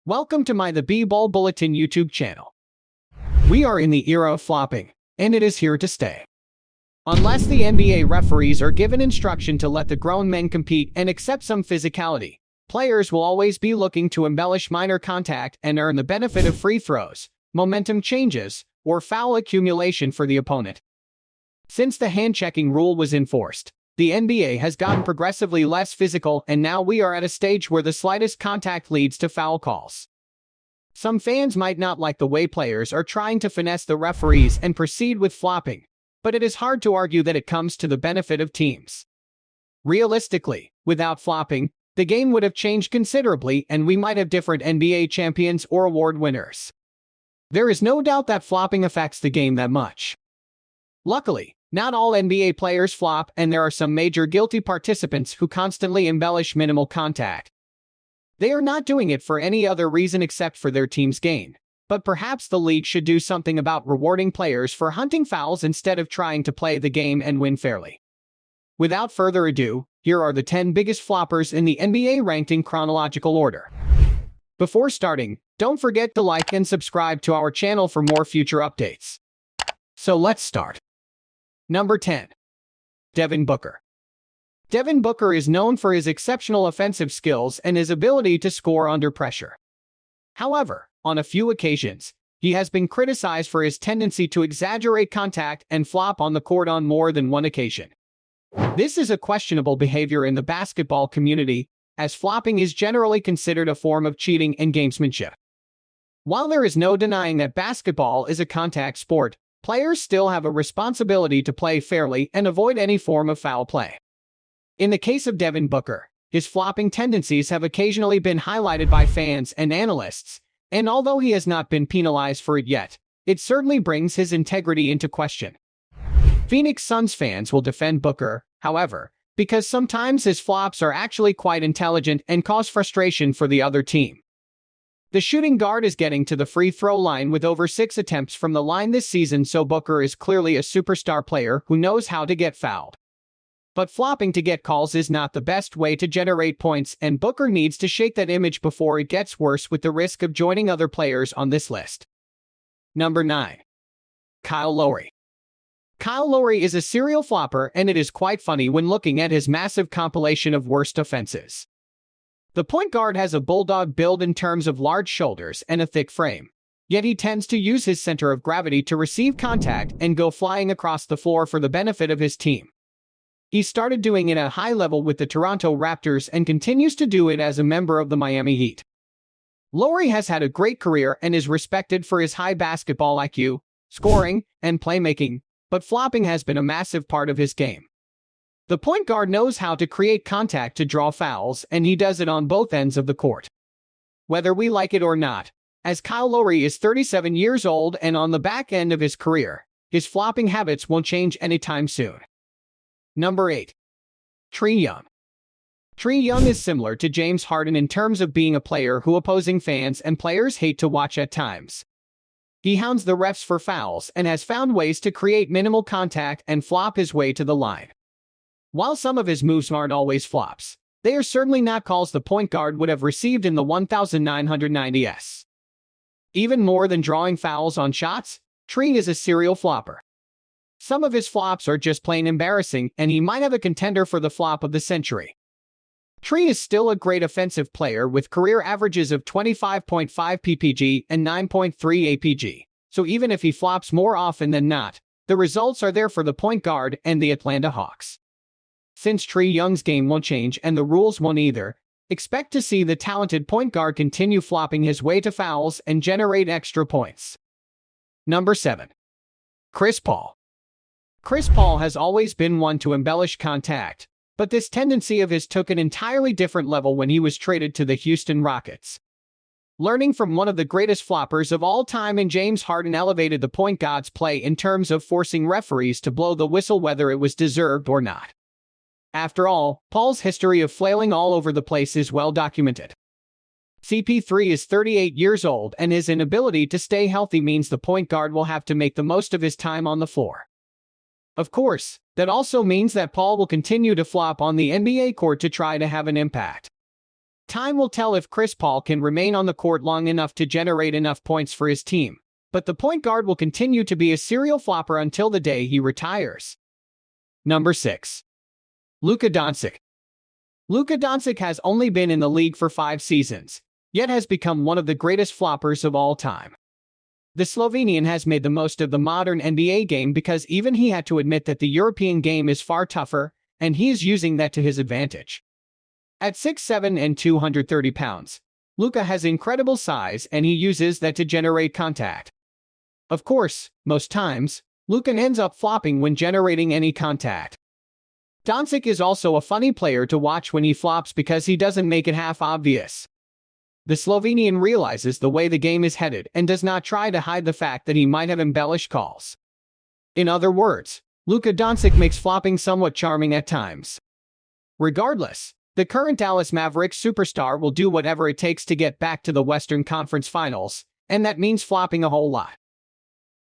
Welcome to the B-Ball Bulletin YouTube channel. We are in the era of flopping, and it is here to stay. Unless the NBA referees are given instruction to let the grown men compete and accept some physicality, players will always be looking to embellish minor contact and earn the benefit of free throws, momentum changes, or foul accumulation for the opponent. Since the hand-checking rule was enforced, the NBA has gotten progressively less physical, and now we are at a stage where the slightest contact leads to foul calls. Some fans might not like the way players are trying to finesse the referees and proceed with flopping, but it is hard to argue that it comes to the benefit of teams. Realistically, without flopping, the game would have changed considerably and we might have different NBA champions or award winners. There is no doubt that flopping affects the game that much. Luckily, not all NBA players flop, and there are some major guilty participants who constantly embellish minimal contact. They are not doing it for any other reason except for their team's gain, but perhaps the league should do something about rewarding players for hunting fouls instead of trying to play the game and win fairly. Without further ado, here are the 10 biggest floppers in the NBA ranked in chronological order. Before starting, don't forget to like and subscribe to our channel for more future updates. So let's start. Number 10. Devin Booker. Devin Booker is known for his exceptional offensive skills and his ability to score under pressure. However, on a few occasions, he has been criticized for his tendency to exaggerate contact and flop on the court on more than one occasion. This is a questionable behavior in the basketball community, as flopping is generally considered a form of cheating and gamesmanship. While there is no denying that basketball is a contact sport, players still have a responsibility to play fairly and avoid any form of foul play. In the case of Devin Booker, his flopping tendencies have occasionally been highlighted by fans and analysts, and although he has not been penalized for it yet, it certainly brings his integrity into question. Phoenix Suns fans will defend Booker, however, because sometimes his flops are actually quite intelligent and cause frustration for the other team. The shooting guard is getting to the free throw line with over 6 attempts from the line this season, so Booker is clearly a superstar player who knows how to get fouled. But flopping to get calls is not the best way to generate points, and Booker needs to shake that image before it gets worse with the risk of joining other players on this list. Number 9. Kyle Lowry. Kyle Lowry is a serial flopper, and it is quite funny when looking at his massive compilation of worst offenses. The point guard has a bulldog build in terms of large shoulders and a thick frame, yet he tends to use his center of gravity to receive contact and go flying across the floor for the benefit of his team. He started doing it at a high level with the Toronto Raptors and continues to do it as a member of the Miami Heat. Lowry has had a great career and is respected for his high basketball IQ, scoring, and playmaking, but flopping has been a massive part of his game. The point guard knows how to create contact to draw fouls, and he does it on both ends of the court. Whether we like it or not, as Kyle Lowry is 37 years old and on the back end of his career, his flopping habits won't change anytime soon. Number 8. Trae Young. Trae Young is similar to James Harden in terms of being a player who opposing fans and players hate to watch at times. He hounds the refs for fouls and has found ways to create minimal contact and flop his way to the line. While some of his moves aren't always flops, they are certainly not calls the point guard would have received in the 1990s. Even more than drawing fouls on shots, Trae is a serial flopper. Some of his flops are just plain embarrassing, and he might have a contender for the flop of the century. Trae is still a great offensive player with career averages of 25.5 ppg and 9.3 apg, so even if he flops more often than not, the results are there for the point guard and the Atlanta Hawks. Since Trae Young's game won't change and the rules won't either, expect to see the talented point guard continue flopping his way to fouls and generate extra points. Number 7. Chris Paul. Chris Paul has always been one to embellish contact, but this tendency of his took an entirely different level when he was traded to the Houston Rockets. Learning from one of the greatest floppers of all time in James Harden elevated the point guard's play in terms of forcing referees to blow the whistle whether it was deserved or not. After all, Paul's history of flailing all over the place is well documented. CP3 is 38 years old, and his inability to stay healthy means the point guard will have to make the most of his time on the floor. Of course, that also means that Paul will continue to flop on the NBA court to try to have an impact. Time will tell if Chris Paul can remain on the court long enough to generate enough points for his team, but the point guard will continue to be a serial flopper until the day he retires. Number 6. Luka Doncic. Luka Doncic has only been in the league for 5 seasons, yet has become one of the greatest floppers of all time. The Slovenian has made the most of the modern NBA game because even he had to admit that the European game is far tougher, and he is using that to his advantage. At 6'7" and 230 pounds, Luka has incredible size and he uses that to generate contact. Of course, most times, Luka ends up flopping when generating any contact. Doncic is also a funny player to watch when he flops because he doesn't make it half obvious. The Slovenian realizes the way the game is headed and does not try to hide the fact that he might have embellished calls. In other words, Luka Doncic makes flopping somewhat charming at times. Regardless, the current Dallas Mavericks superstar will do whatever it takes to get back to the Western Conference Finals, and that means flopping a whole lot.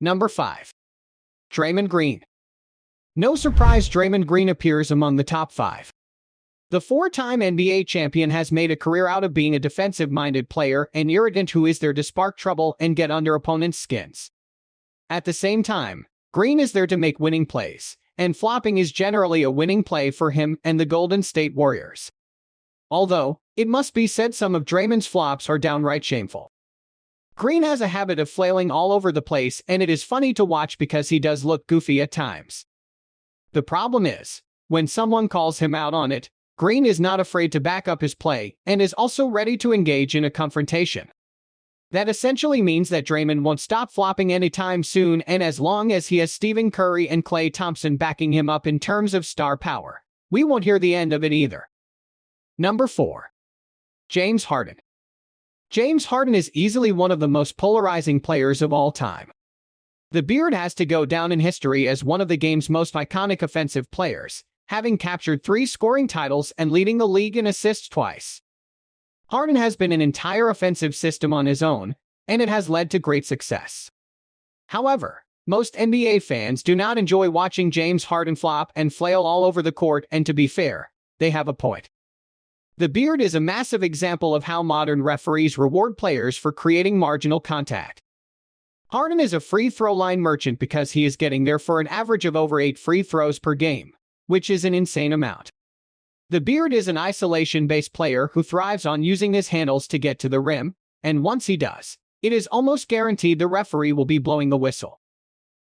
Number 5. Draymond Green. No surprise Draymond Green appears among the top 5. The 4-time NBA champion has made a career out of being a defensive-minded player and irritant who is there to spark trouble and get under opponents' skins. At the same time, Green is there to make winning plays, and flopping is generally a winning play for him and the Golden State Warriors. Although, it must be said some of Draymond's flops are downright shameful. Green has a habit of flailing all over the place and it is funny to watch because he does look goofy at times. The problem is, when someone calls him out on it, Green is not afraid to back up his play and is also ready to engage in a confrontation. That essentially means that Draymond won't stop flopping anytime soon, and as long as he has Stephen Curry and Klay Thompson backing him up in terms of star power, we won't hear the end of it either. Number 4. James Harden. James Harden is easily one of the most polarizing players of all time. The Beard has to go down in history as one of the game's most iconic offensive players, having captured 3 scoring titles and leading the league in assists twice. Harden has been an entire offensive system on his own, and it has led to great success. However, most NBA fans do not enjoy watching James Harden flop and flail all over the court, and to be fair, they have a point. The Beard is a massive example of how modern referees reward players for creating marginal contact. Harden is a free throw line merchant because he is getting there for an average of over 8 free throws per game, which is an insane amount. The Beard is an isolation-based player who thrives on using his handles to get to the rim, and once he does, it is almost guaranteed the referee will be blowing the whistle.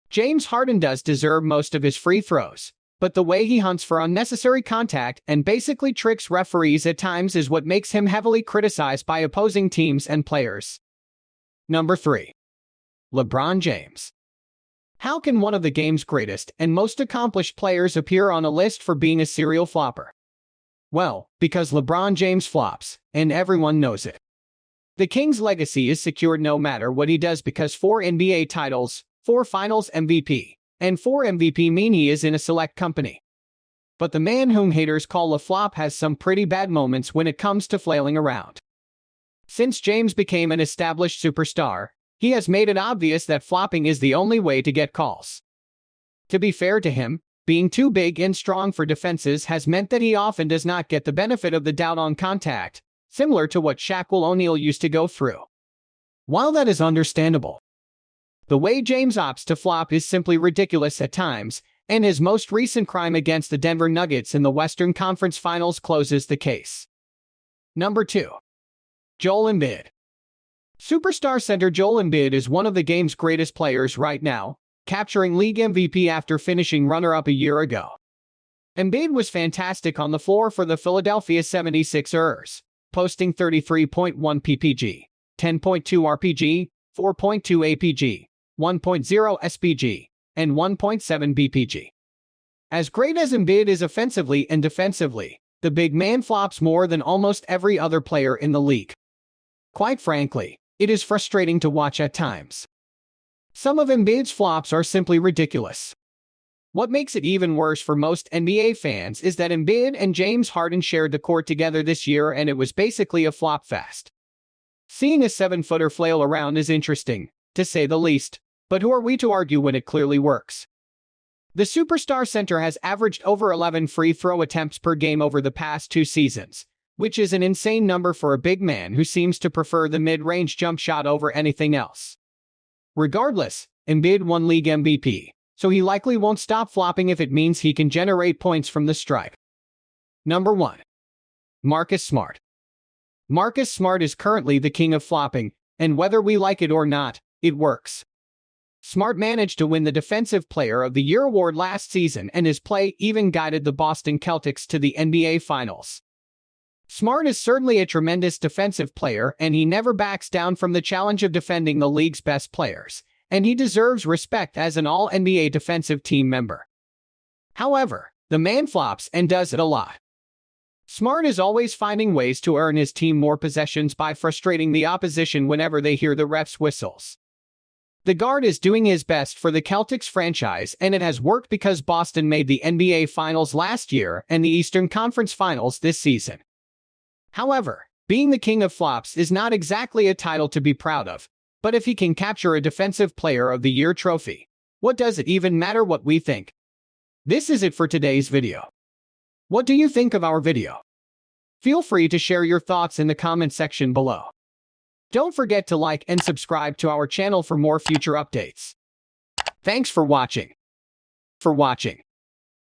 James Harden does deserve most of his free throws, but the way he hunts for unnecessary contact and basically tricks referees at times is what makes him heavily criticized by opposing teams and players. Number 3. LeBron James. How can one of the game's greatest and most accomplished players appear on a list for being a serial flopper? Well, because LeBron James flops, and everyone knows it. The King's legacy is secured no matter what he does because 4 NBA titles, 4 Finals MVP, and 4 MVP mean he is in a select company. But the man whom haters call a flop has some pretty bad moments when it comes to flailing around. Since James became an established superstar, he has made it obvious that flopping is the only way to get calls. To be fair to him, being too big and strong for defenses has meant that he often does not get the benefit of the doubt on contact, similar to what Shaquille O'Neal used to go through. While that is understandable, the way James opts to flop is simply ridiculous at times, and his most recent crime against the Denver Nuggets in the Western Conference Finals closes the case. Number 2. Joel Embiid. Superstar center Joel Embiid is one of the game's greatest players right now, capturing league MVP after finishing runner-up a year ago. Embiid was fantastic on the floor for the Philadelphia 76ers, posting 33.1 ppg, 10.2 rpg, 4.2 apg, 1.0 spg, and 1.7 bpg. As great as Embiid is offensively and defensively, the big man flops more than almost every other player in the league. Quite frankly, it is frustrating to watch at times. Some of Embiid's flops are simply ridiculous. What makes it even worse for most NBA fans is that Embiid and James Harden shared the court together this year and it was basically a flop fest. Seeing a 7-footer flail around is interesting, to say the least, but who are we to argue when it clearly works? The superstar center has averaged over 11 free throw attempts per game over the past 2 seasons, which is an insane number for a big man who seems to prefer the mid-range jump shot over anything else. Regardless, Embiid won league MVP, so he likely won't stop flopping if it means he can generate points from the stripe. Number 1. Marcus Smart. Marcus Smart is currently the king of flopping, and whether we like it or not, it works. Smart managed to win the Defensive Player of the Year award last season, and his play even guided the Boston Celtics to the NBA Finals. Smart is certainly a tremendous defensive player, and he never backs down from the challenge of defending the league's best players, and he deserves respect as an All-NBA defensive team member. However, the man flops and does it a lot. Smart is always finding ways to earn his team more possessions by frustrating the opposition whenever they hear the ref's whistles. The guard is doing his best for the Celtics franchise, and it has worked because Boston made the NBA Finals last year and the Eastern Conference Finals this season. However, being the king of flops is not exactly a title to be proud of, but if he can capture a Defensive Player of the Year trophy, what does it even matter what we think? This is it for today's video. What do you think of our video? Feel free to share your thoughts in the comment section below. Don't forget to like and subscribe to our channel for more future updates. Thanks for watching.